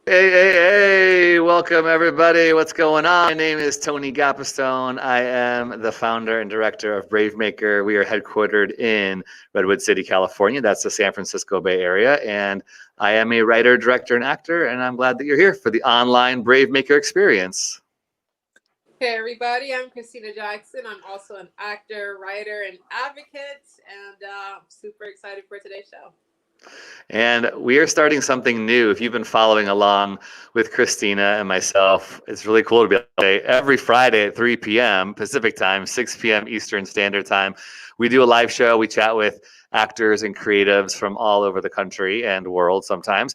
Hey, welcome everybody. What's going on? My name is Tony Gapastone. I am the founder and director of Bravemaker. We are headquartered in Redwood City, California. That's the San Francisco Bay Area. And I am a writer, director, and actor. And I'm glad that you're here for the online Bravemaker experience. Hey everybody, I'm Christina Jackson. I'm also an actor, writer, and advocate. And I'm super excited for today's show. And we are starting something new. If you've been following along with Christina and myself, it's really cool to be able to say every Friday at 3 p.m. Pacific time, 6 p.m. Eastern Standard Time, we do a live show. We chat with actors and creatives from all over the country and world sometimes.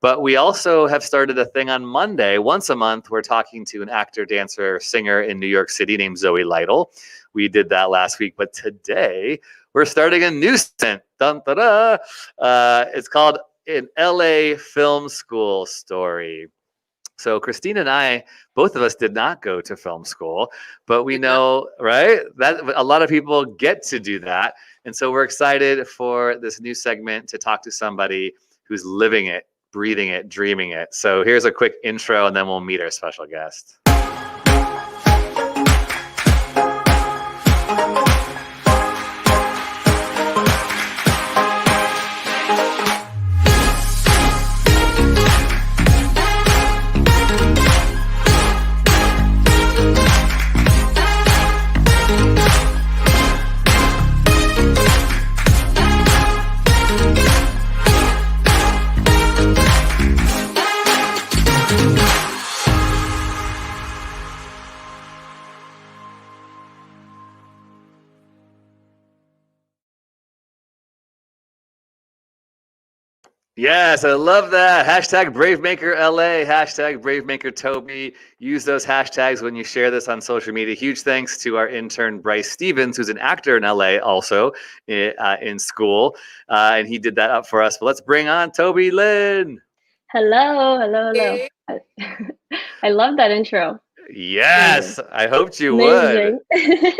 But we also have started a thing on Monday. Once a month, we're talking to an actor, dancer, singer in New York City named Zoe Lytle. We did that last week, but today we're starting a new stint. Dun, da, da. It's called an LA Film School Story. So Christina and I, both of us did not go to film school, but we know, right, that a lot of people get to do that. And so we're excited for this new segment to talk to somebody who's living it, breathing it, dreaming it. So here's a quick intro and then we'll meet our special guest. Yes, I love that. Hashtag BraveMakerLA, hashtag BraveMakerToby. Use those hashtags when you share this on social media. Huge thanks to our intern, Bryce Stevens, who's an actor in LA also in school. And he did that up for us. But let's bring on Tobey Lynn. Hello. Hey. I love that intro. Yes, I hoped you Amazing. Would.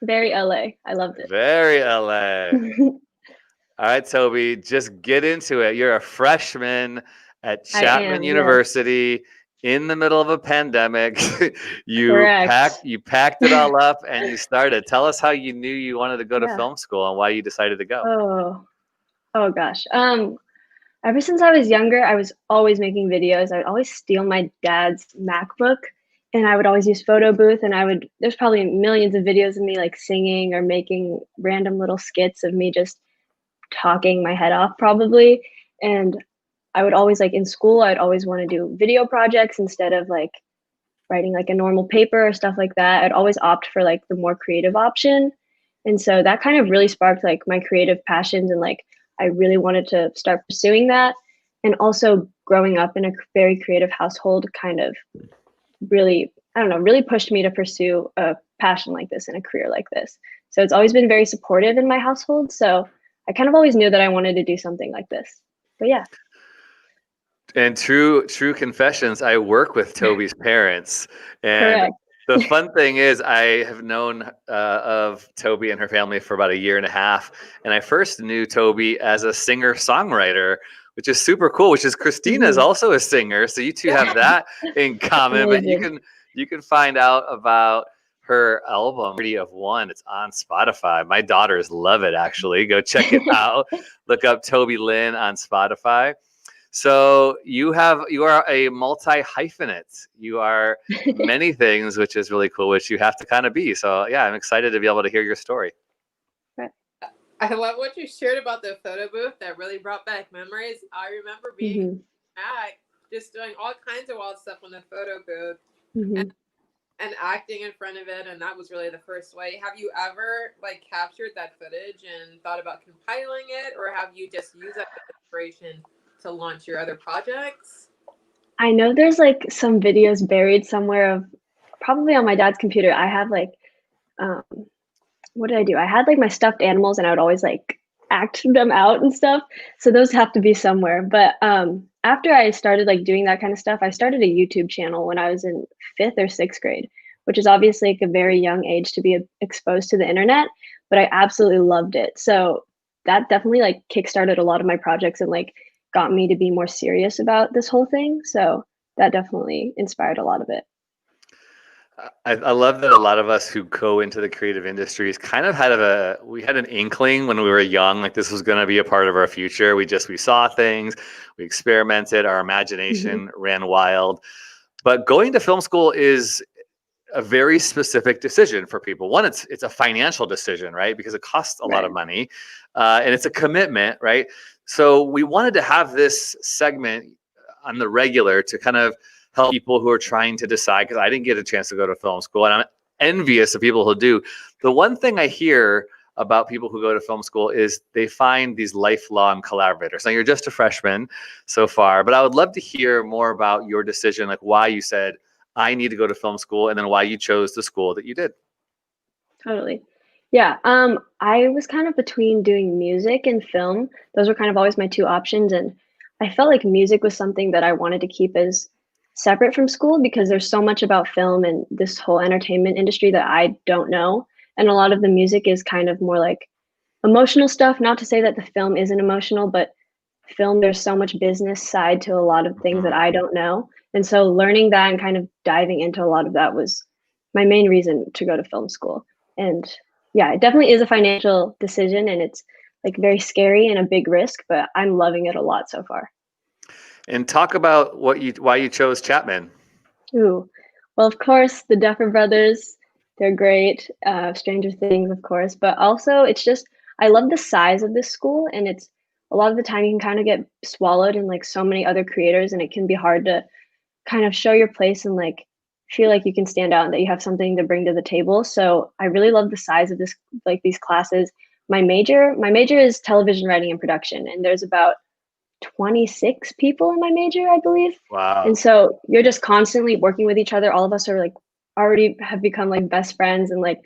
Very LA. I loved it. Very LA. All right, Tobey, just get into it. You're a freshman at Chapman University in the middle of a pandemic. you packed it all up and you started. Tell us how you knew you wanted to go to film school and why you decided to go. Oh gosh. Ever since I was younger, I was always making videos. I would always steal my dad's MacBook and I would always use photo booth and there's probably millions of videos of me like singing or making random little skits of me just talking my head off probably. And I would always like in school, I'd always want to do video projects instead of like writing like a normal paper or stuff like that. I'd always opt for like the more creative option. And so that kind of really sparked like my creative passions and like I really wanted to start pursuing that. And also growing up in a very creative household kind of really, really pushed me to pursue a passion like this and a career like this. So it's always been very supportive in my household. So I kind of always knew that I wanted to do something like this, but yeah. And true confessions, I work with Tobey's parents. And the fun thing is I have known of Tobey and her family for about 1.5 years. And I first knew Tobey as a singer-songwriter, which is super cool, which is Christina is also a singer. So you two have that in common, but you can find out about her album, Party of One. It's on Spotify. My daughters love it, actually. Go check it out. Look up Tobey Lynn on Spotify. So you are a multi-hyphenate. You are many things, which is really cool, which you have to kind of be. So yeah, I'm excited to be able to hear your story. I love what you shared about the photo booth. That really brought back memories. I remember being back, just doing all kinds of wild stuff on the photo booth. And acting in front of it, and that was really the first way. Have you ever like captured that footage and thought about compiling it, or have you just used that as inspiration to launch your other projects? I know there's like some videos buried somewhere of probably on my dad's computer. I have like um what did I do? I had like my stuffed animals and I would always like act them out and stuff. So those have to be somewhere. But after I started like doing that kind of stuff, I started a YouTube channel when I was in 5th or 6th grade, which is obviously like a very young age to be exposed to the internet, but I absolutely loved it. So that definitely like kickstarted a lot of my projects and like got me to be more serious about this whole thing. So that definitely inspired a lot of it. I love that a lot of us who go into the creative industries kind of we had an inkling when we were young, like this was going to be a part of our future. We saw things, we experimented, our imagination ran wild. But going to film school is a very specific decision for people. One, it's a financial decision, right? Because it costs a lot of money, and it's a commitment, right? So we wanted to have this segment on the regular to kind of help people who are trying to decide, because I didn't get a chance to go to film school, and I'm envious of people who do. The one thing I hear about people who go to film school is they find these lifelong collaborators. Now, you're just a freshman so far, but I would love to hear more about your decision, like why you said, I need to go to film school, and then why you chose the school that you did. Totally. Yeah, I was kind of between doing music and film. Those were kind of always my 2 options, and I felt like music was something that I wanted to keep as separate from school because there's so much about film and this whole entertainment industry that I don't know, and a lot of the music is kind of more like emotional stuff, not to say that the film isn't emotional, but film, there's so much business side to a lot of things that I don't know, and so learning that and kind of diving into a lot of that was my main reason to go to film school. And yeah, it definitely is a financial decision and it's like very scary and a big risk, but I'm loving it a lot so far. And talk about why you chose Chapman. Ooh, well, of course, the Duffer Brothers, they're great. Stranger Things, of course, but also it's just, I love the size of this school and it's a lot of the time you can kind of get swallowed in like so many other creators and it can be hard to kind of show your place and like feel like you can stand out and that you have something to bring to the table. So I really love the size of this, like these classes. My major is television writing and production, and there's about 26 people in my major, I believe. And Wow. so you're just constantly working with each other. All of us are like already have become like best friends. And like,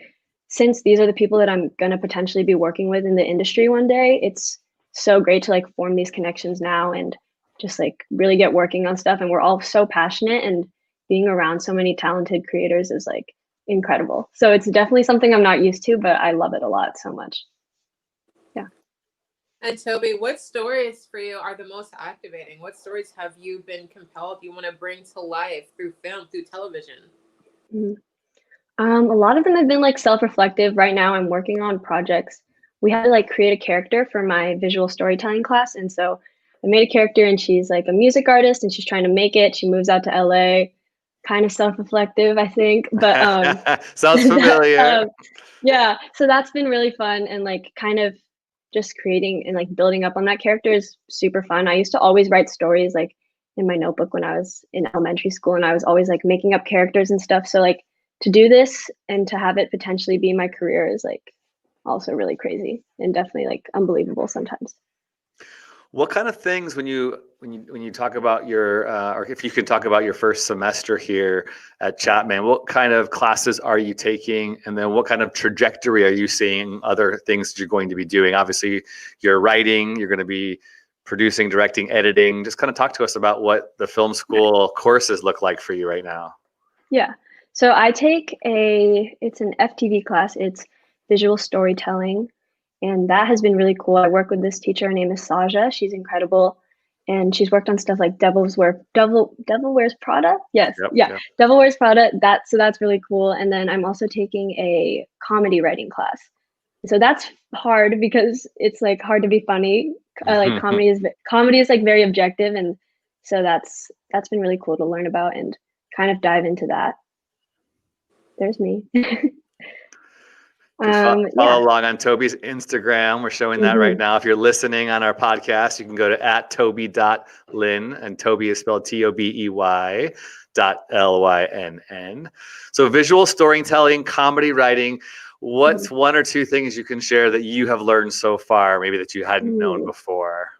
since these are the people that I'm going to potentially be working with in the industry one day, it's so great to like form these connections now and just like really get working on stuff. And we're all so passionate and being around so many talented creators is like incredible. So it's definitely something I'm not used to, but I love it a lot so much. Yeah. And Tobey, what stories for you are the most activating? What stories have you been compelled you want to bring to life through film, through television? Mhm. A lot of them have been like self-reflective. Right now, I'm working on projects. We had to like create a character for my visual storytelling class, and so I made a character, and she's like a music artist, and she's trying to make it. She moves out to LA, kind of self-reflective, I think. But Sounds that, familiar. yeah, so that's been really fun, and like kind of just creating and like building up on that character is super fun. I used to always write stories like in my notebook when I was in elementary school, and I was always like making up characters and stuff. So like to do this and to have it potentially be my career is like also really crazy and definitely like unbelievable sometimes. What kind of things when you talk about your or if you could talk about your first semester here at Chapman, what kind of classes are you taking, and then what kind of trajectory are you seeing other things that you're going to be doing? Obviously, you're writing, you're going to be producing, directing, editing. Just kind of talk to us about what the film school courses look like for you right now. Yeah. So I take it's an FTV class. It's visual storytelling. And that has been really cool. I work with this teacher. Her name is Saja. She's incredible. And she's worked on stuff like Devil Wears Prada. Yes. Yep. Yeah. Yep. Devil Wears Prada. That's really cool. And then I'm also taking a comedy writing class. So that's hard because it's like hard to be funny. Like comedy is like very objective. And so that's been really cool to learn about and kind of dive into that. There's me. You can Yeah. follow along on Tobey's Instagram. We're showing that right Hmm. now. If you're listening on our podcast, you can go to @Tobey.Lynn, and Tobey is spelled TOBEY.LYNN. So visual storytelling, comedy writing. What's one or two things you can share that you have learned so far, maybe that you hadn't known Ooh. before?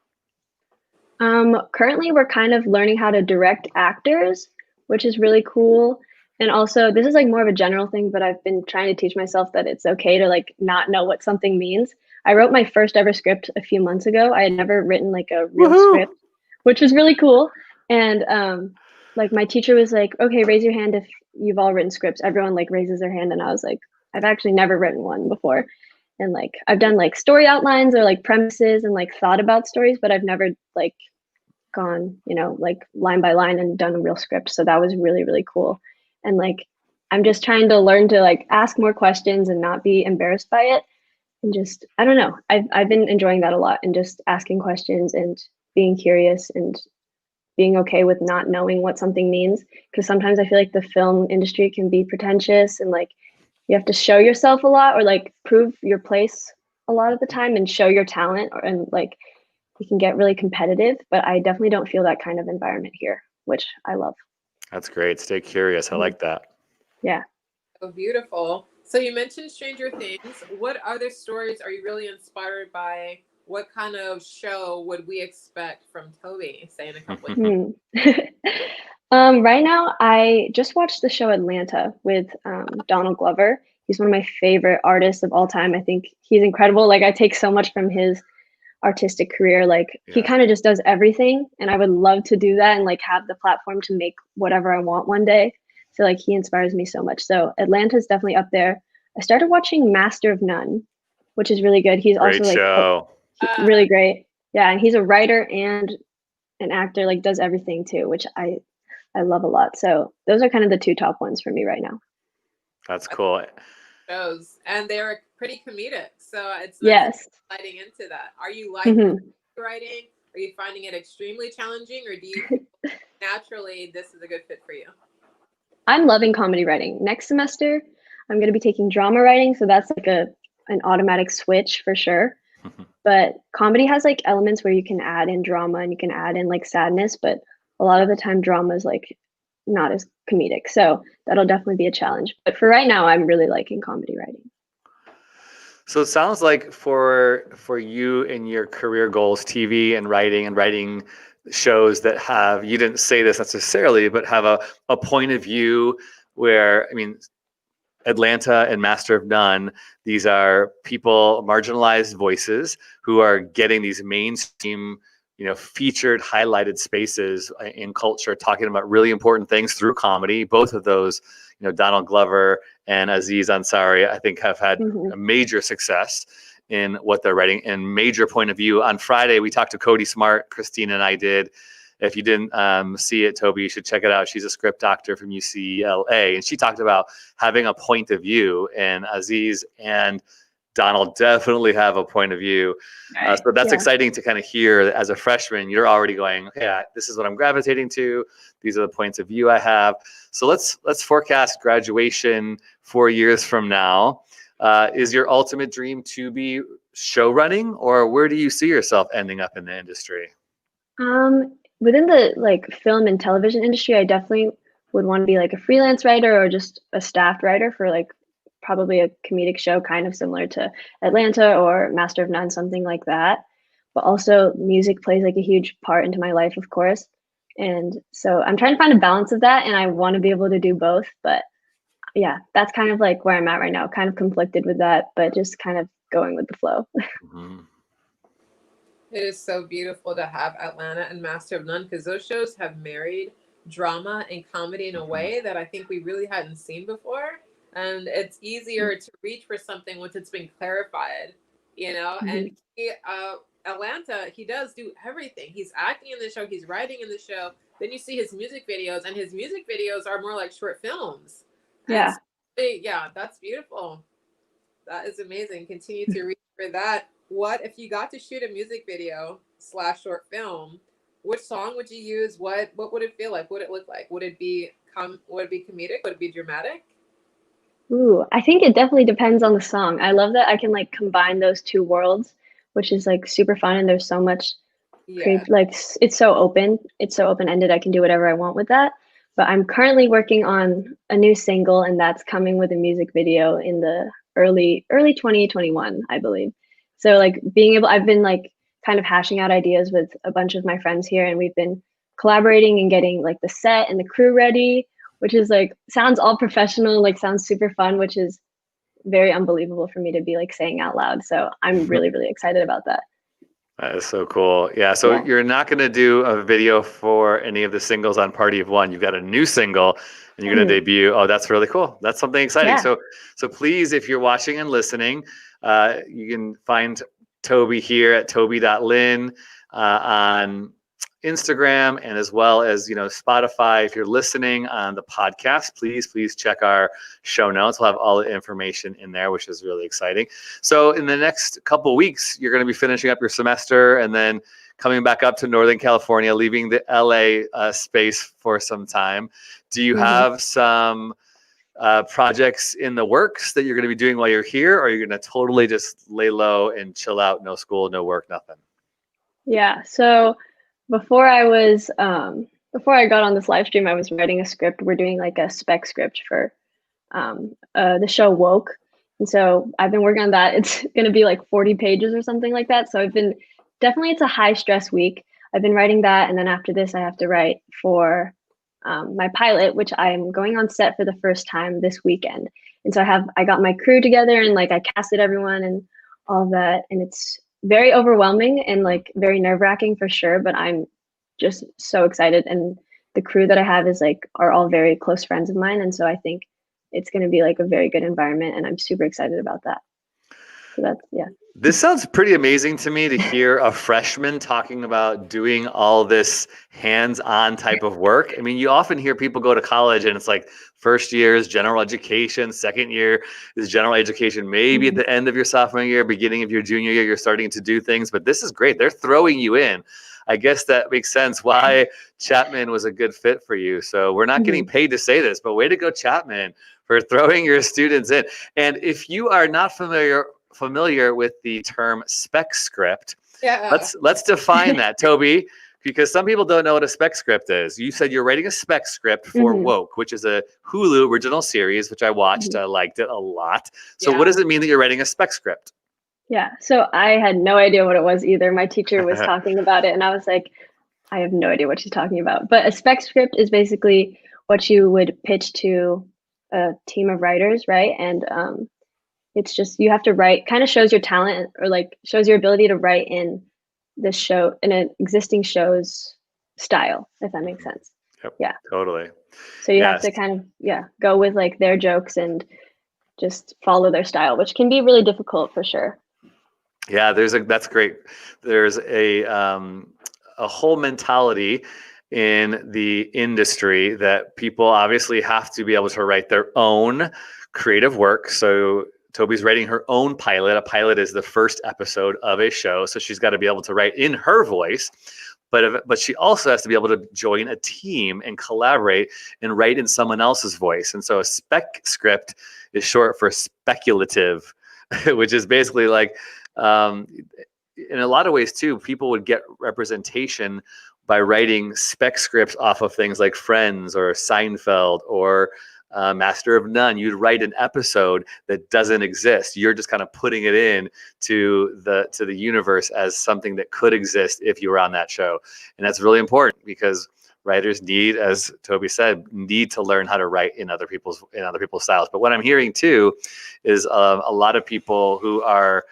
Currently we're kind of learning how to direct actors, which is really cool. And also, this is like more of a general thing, but I've been trying to teach myself that it's okay to like not know what something means. I wrote my first ever script a few months ago. I had never written like a real Woohoo! script, which was really cool. And like my teacher was like, "Okay, raise your hand if you've all written scripts." Everyone like raises their hand, and I was like, "I've actually never written one before." And like I've done like story outlines or like premises and like thought about stories, but I've never like gone, you know, like line by line and done a real script. So that was really, really cool. And like I'm just trying to learn to like ask more questions and not be embarrassed by it. And just I don't know. I've been enjoying that a lot and just asking questions and being curious and being okay with not knowing what something means. Because sometimes I feel like the film industry can be pretentious and like you have to show yourself a lot or like prove your place a lot of the time and show your talent and like you can get really competitive, but I definitely don't feel that kind of environment here, which I love. That's great. Stay curious. I like that. Yeah. Oh, beautiful. So you mentioned Stranger Things. What other stories are you really inspired by? What kind of show would we expect from Tobey, say in a couple of years? Right now, I just watched the show Atlanta with Donald Glover. He's one of my favorite artists of all time. I think he's incredible. Like I take so much from his artistic career. Like he Yeah. kind of just does everything, and I would love to do that and like have the platform to make whatever I want one day. So like he inspires me so much. So Atlanta's definitely up there. I started watching Master of None, which is really good. He's also Great like show. really great. Yeah, and he's a writer and an actor, like does everything too, which I love a lot. So those are kind of the two top ones for me right now. That's cool. Shows, and they're pretty comedic. So it's nice Yes. sliding into that. Are you liking hmm writing? Are you finding it extremely challenging, or do you feel naturally this is a good fit for you? I'm loving comedy writing. Next semester, I'm going to be taking drama writing, so that's like an automatic switch for sure. But comedy has like elements where you can add in drama and you can add in like sadness, but a lot of the time drama is like not as comedic. So that'll definitely be a challenge. But for right now, I'm really liking comedy writing. So it sounds like for you and your career goals, TV and writing shows that have, you didn't say this necessarily, but have a point of view where, I mean, Atlanta and Master of None, these are people, marginalized voices who are getting these mainstream, featured, highlighted spaces in culture, talking about really important things through comedy. Both of those, Donald Glover and Aziz Ansari, I think have had a major success in what they're writing and major point of view. On Friday, we talked to Cody Smart, Christine and I did. If you didn't see it, Tobey, you should check it out. She's a script doctor from UCLA, and she talked about having a point of view, and Aziz and Donald definitely have a point of view. So that's exciting to kind of hear. As a freshman, you're already going, okay, this is what I'm gravitating to. These are the points of view I have. So let's forecast graduation 4 years from now. Is your ultimate dream to be show running, or where do you see yourself ending up in the industry? Within the like film and television industry, I definitely would want to be like a freelance writer or just a staff writer for like probably a comedic show kind of similar to Atlanta or Master of None, something like that. But also music plays like a huge part into my life, of course. And so I'm trying to find a balance of that and I want to be able to do both. But yeah, that's kind of like where I'm at right now, kind of conflicted with that, but just kind of going with the flow. Mm-hmm. It is so beautiful to have Atlanta and Master of None because those shows have married drama and comedy in a way that I think we really hadn't seen before. And it's easier to reach for something once it's been clarified, And Atlanta, he does do everything. He's acting in the show, he's writing in the show. Then you see his music videos, and his music videos are more like short films. Yeah. Yeah, that's beautiful. That is amazing. Continue to reach for that. What if you got to shoot a music video / short film? Which song would you use? What would it feel like? What would it look like? Would it be comedic? Would it be dramatic? Ooh, I think it definitely depends on the song. I love that I can like combine those two worlds, which is like super fun and there's so much Yeah. like it's so open. It's so open-ended. I can do whatever I want with that. But I'm currently working on a new single and that's coming with a music video in the early 2021, I believe. So like I've been like kind of hashing out ideas with a bunch of my friends here, and we've been collaborating and getting like the set and the crew ready, which is like sounds all professional, like sounds super fun, which is very unbelievable for me to be like saying out loud. So I'm really, really excited about that. That is so cool. Yeah. So you're not going to do a video for any of the singles on Party of One. You've got a new single and you're going to debut. Oh, that's really cool. That's something exciting. Yeah. So please, if you're watching and listening, you can find Tobey here at Tobey.Lynn on Instagram, and as well as, Spotify. If you're listening on the podcast, please check our show notes. We'll have all the information in there, which is really exciting. So in the next couple of weeks, you're going to be finishing up your semester and then coming back up to Northern California, leaving the LA space for some time. Do you have some projects in the works that you're going to be doing while you're here, or are you going to totally just lay low and chill out, no school, no work, nothing? Yeah. So before I got on this live stream, I was writing a script. We're doing like a spec script for the show Woke. And so I've been working on that. It's going to be like 40 pages or something like that. So it's a high stress week. I've been writing that. And then after this, I have to write for my pilot, which I'm going on set for the first time this weekend. And so I got my crew together and like I casted everyone and all of that. And it's very overwhelming and like very nerve-wracking for sure, but I'm just so excited. And the crew that I have are all very close friends of mine. And so I think it's going to be like a very good environment, and I'm super excited about that. So This sounds pretty amazing to me to hear a freshman talking about doing all this hands-on type of work. I mean, you often hear people go to college and it's like first year is general education, second year is general education. Maybe at the end of your sophomore year, beginning of your junior year, you're starting to do things, but this is great. They're throwing you in. I guess that makes sense why Chapman was a good fit for you. So we're not getting paid to say this, but way to go, Chapman, for throwing your students in. And if you are not familiar with the term spec script, let's define that, Tobey, because some people don't know what a spec script is. You said you're writing a spec script for Woke, which is a Hulu original series, which I watched. I liked it a lot. So what does it mean that you're writing a spec script? Yeah, so I had no idea what it was either. My teacher was talking about it and I was like, I have no idea what she's talking about. But a spec script is basically what you would pitch to a team of writers, right? And it's just, you have to write, kind of shows your talent or like shows your ability to write in this show, in an existing show's style, if that makes sense. Yep, yeah, totally. So you have to kind of, go with like their jokes and just follow their style, which can be really difficult for sure. Yeah, that's great. There's a whole mentality in the industry that people obviously have to be able to write their own creative work. So Tobey's writing her own pilot. A pilot is the first episode of a show. So she's got to be able to write in her voice, but she also has to be able to join a team and collaborate and write in someone else's voice. And so a spec script is short for speculative, which is basically like, in a lot of ways too, people would get representation by writing spec scripts off of things like Friends or Seinfeld or Master of None. You'd write an episode that doesn't exist. You're just kind of putting it in to the universe as something that could exist if you were on that show. And that's really important because writers need, as Tobey said, need to learn how to write in other people's styles. But what I'm hearing too is a lot of people who are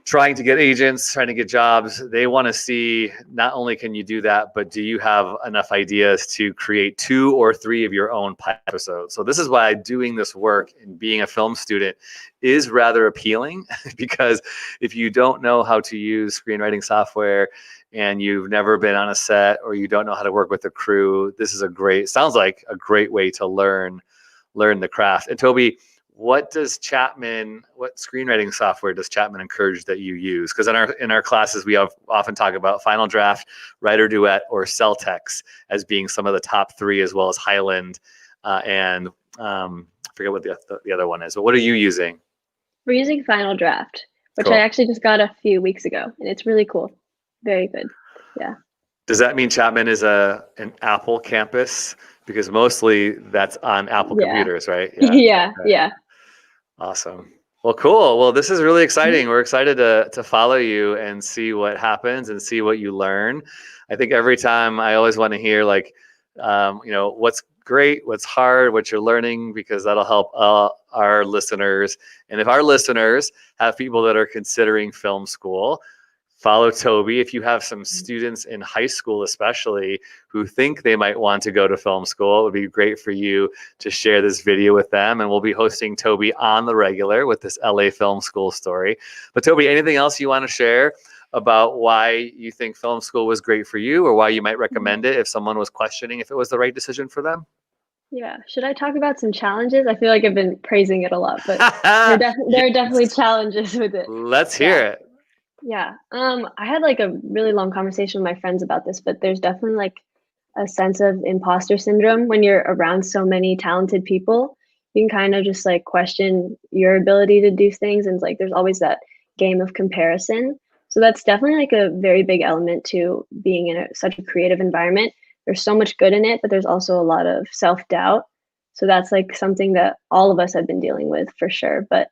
trying to get agents, trying to get jobs, they want to see not only can you do that, but do you have enough ideas to create 2 or 3 of your own episodes? So this is why doing this work and being a film student is rather appealing, because if you don't know how to use screenwriting software and you've never been on a set or you don't know how to work with a crew, this is sounds like a great way to learn the craft. And Tobey, what screenwriting software does Chapman encourage that you use? Because in our classes, we often talk about Final Draft, Writer Duet, or Celtex as being some of the top 3, as well as Highland and I forget what the other one is. But what are you using? We're using Final Draft, which Cool. I actually just got a few weeks ago, and it's really cool. Very good. Yeah. Does that mean Chapman is an Apple campus? Because mostly that's on Apple computers, right? Yeah. Awesome. Well, cool. Well, this is really exciting. We're excited to follow you and see what happens and see what you learn. I think every time I always want to hear like, what's great, what's hard, what you're learning, because that'll help our listeners. And if our listeners have people that are considering film school, follow Tobey. If you have some students in high school, especially who think they might want to go to film school, it would be great for you to share this video with them. And we'll be hosting Tobey on the regular with this LA Film School story. But Tobey, anything else you want to share about why you think film school was great for you, or why you might recommend it if someone was questioning if it was the right decision for them? Yeah. Should I talk about some challenges? I feel like I've been praising it a lot, but there are definitely challenges with it. Let's hear it. Yeah. I had like a really long conversation with my friends about this, but there's definitely like a sense of imposter syndrome when you're around so many talented people. You can kind of just like question your ability to do things, and it's like there's always that game of comparison. So that's definitely like a very big element to being in such a creative environment. There's so much good in it, but there's also a lot of self-doubt. So that's like something that all of us have been dealing with for sure. But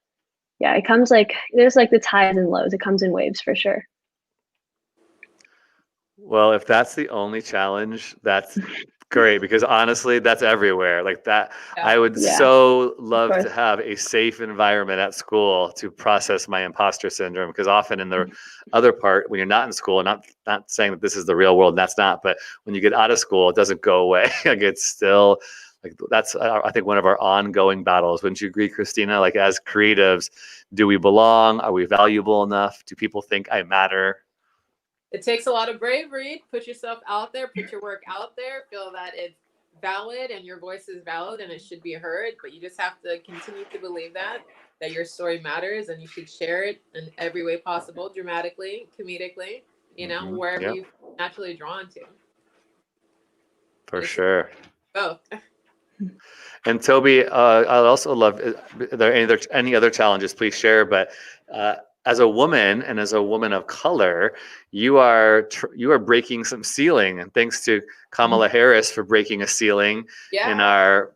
yeah, it comes like there's like the highs and lows. It comes in waves for sure. Well, if that's the only challenge, that's great, because honestly, that's everywhere. Like that, I would so love to have a safe environment at school to process my imposter syndrome, because often in the other part, when you're not in school, not saying that this is the real world, that's not, but when you get out of school, it doesn't go away. Like it's still like, that's I think one of our ongoing battles. Wouldn't you agree, Christina? Like as creatives, do we belong? Are we valuable enough? Do people think I matter? It takes a lot of bravery. Put yourself out there, put your work out there, feel that it's valid and your voice is valid and it should be heard. But you just have to continue to believe that your story matters, and you should share it in every way possible, dramatically, comedically, wherever you naturally drawn to. For sure. Both. And Tobey, I'd also love, are there any other challenges, please share. But as a woman and as a woman of color, you are breaking some ceiling, and thanks to Kamala Harris for breaking a ceiling in our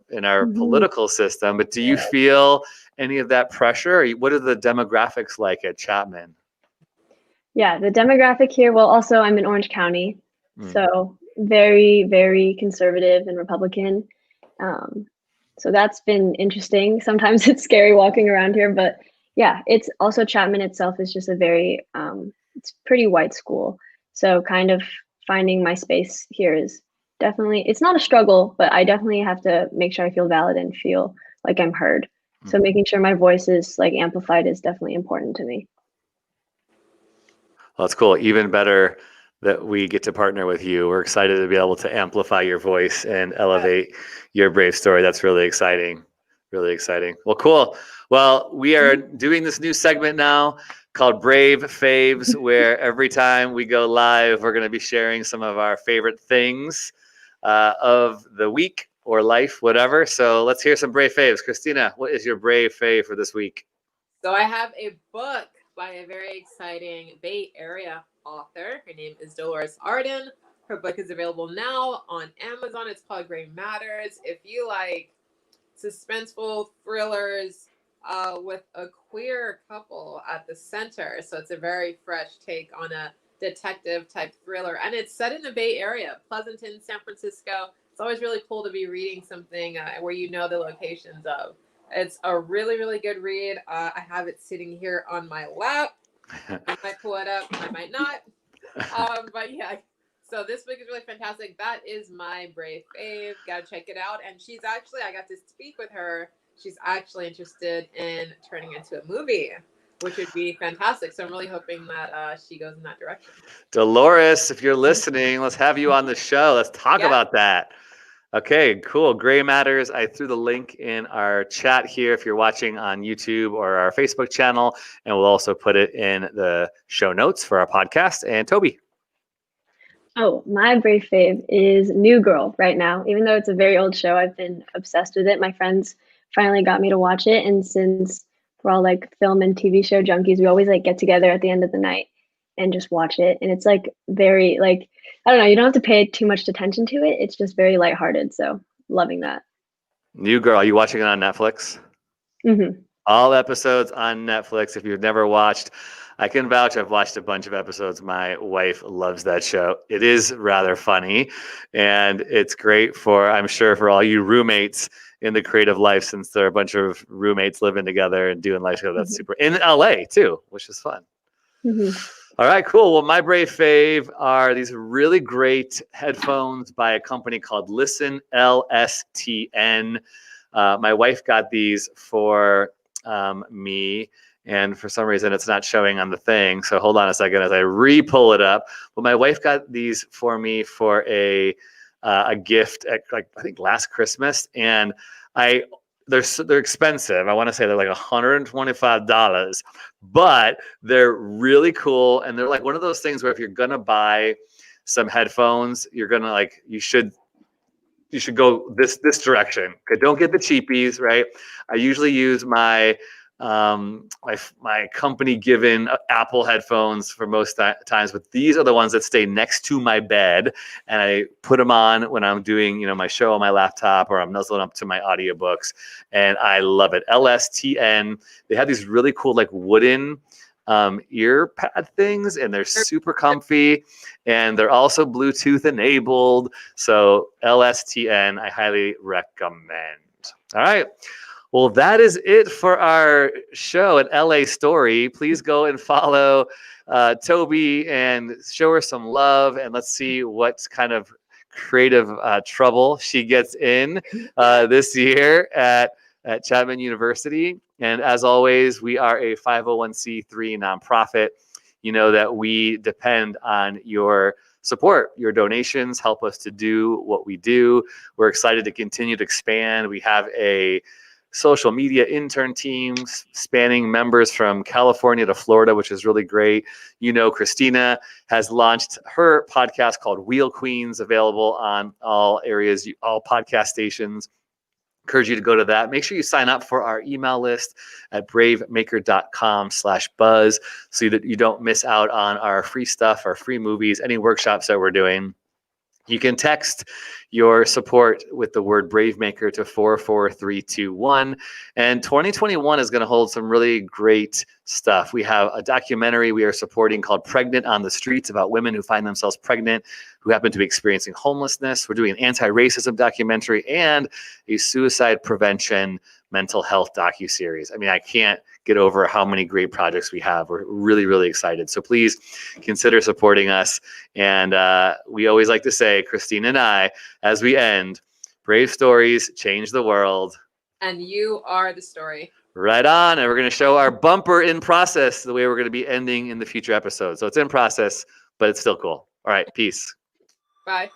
political system. But do you feel any of that pressure? What are the demographics like at Chapman? Yeah, the demographic here, well, also I'm in Orange County, so very, very conservative and Republican. So that's been interesting. Sometimes it's scary walking around here, but yeah, it's also Chapman itself is just a very, it's pretty white school. So kind of finding my space here is definitely, it's not a struggle, but I definitely have to make sure I feel valid and feel like I'm heard. So making sure my voice is like amplified is definitely important to me. Well, that's cool. Even better that we get to partner with you. We're excited to be able to amplify your voice and elevate your brave story. That's really exciting. Really exciting. Well, cool. Well, we are doing this new segment now called Brave Faves, where every time we go live, we're going to be sharing some of our favorite things of the week or life, whatever. So let's hear some Brave Faves. Christina, what is your Brave Fave for this week? So I have a book by a very exciting Bay Area author. Her name is Dolores Arden. Her book is available now on Amazon. It's called Gray Matters. If you like suspenseful thrillers with a queer couple at the center, so it's a very fresh take on a detective type thriller, and it's set in the Bay Area, Pleasanton, San Francisco. It's always really cool to be reading something where you know the locations of. It's a really, really good read. I have it sitting here on my lap. I might pull it up, I might not. But yeah, so this book is really fantastic. That is my Brave Fave. Gotta check it out. And she's actually, I got to speak with her. She's actually interested in turning into a movie, which would be fantastic. So I'm really hoping that she goes in that direction. Dolores, if you're listening, let's have you on the show. Let's talk about that. Okay, cool. Gray Matters. I threw the link in our chat here if you're watching on YouTube or our Facebook channel, and we'll also put it in the show notes for our podcast. And Tobey. Oh, my Brave Fave is New Girl right now. Even though it's a very old show, I've been obsessed with it. My friends finally got me to watch it, and since we're all like film and TV show junkies, we always like get together at the end of the night and just watch it. And it's like very like, I don't know, you don't have to pay too much attention to it. It's just very lighthearted. So loving that. New Girl, are you watching it on Netflix? Mm-hmm. All episodes on Netflix. If you've never watched, I can vouch. I've watched a bunch of episodes. My wife loves that show. It is rather funny, and it's great for, I'm sure, for all you roommates in the creative life, since there are a bunch of roommates living together and doing life together. That's super. In LA too, which is fun. All right, cool. Well, my brave fave are these really great headphones by a company called Listen, LSTN. My wife got these for me, and for some reason it's not showing on the thing. So hold on a second as I re-pull it up. But my wife got these for me for a gift at, like, I think last Christmas, and they're expensive. I want to say they're like $125, but they're really cool, and they're like one of those things where if you're gonna buy some headphones, you're gonna like you should go this direction. Okay, don't get the cheapies, right? I usually use my my company given Apple headphones for most times, but these are the ones that stay next to my bed, and I put them on when I'm doing, you know, my show on my laptop, or I'm nuzzling up to my audiobooks, and I love it. LSTN. They have these really cool like wooden ear pad things, and they're super comfy, and they're also Bluetooth enabled. So LSTN, I highly recommend. All right. Well, that is it for our show, An LA Story. Please go and follow Tobey and show her some love, and let's see what kind of creative trouble she gets in this year at Chapman University. And as always, we are a 501c3 nonprofit. You know that we depend on your support. Your donations help us to do what we do. We're excited to continue to expand. We have a social media intern teams spanning members from California to Florida, which is really great. You know, Christina has launched her podcast called Wheel Queens, available on all areas, all podcast stations. Encourage you to go to that. Make sure you sign up for our email list at bravemaker.com/buzz so that you don't miss out on our free stuff, our free movies, any workshops that we're doing. You can text your support with the word Bravemaker to 44321. And 2021 is going to hold some really great stuff. We have a documentary we are supporting called Pregnant on the Streets, about women who find themselves pregnant who happen to be experiencing homelessness. We're doing an anti-racism documentary and a suicide prevention mental health docuseries. I mean, I can't get over how many great projects we have. We're really, really excited. So please consider supporting us. And we always like to say, Christina and I, as we end, brave stories change the world. And you are the story. Right on. And we're going to show our bumper in process, the way we're going to be ending in the future episodes. So it's in process, but it's still cool. All right. Peace. Bye.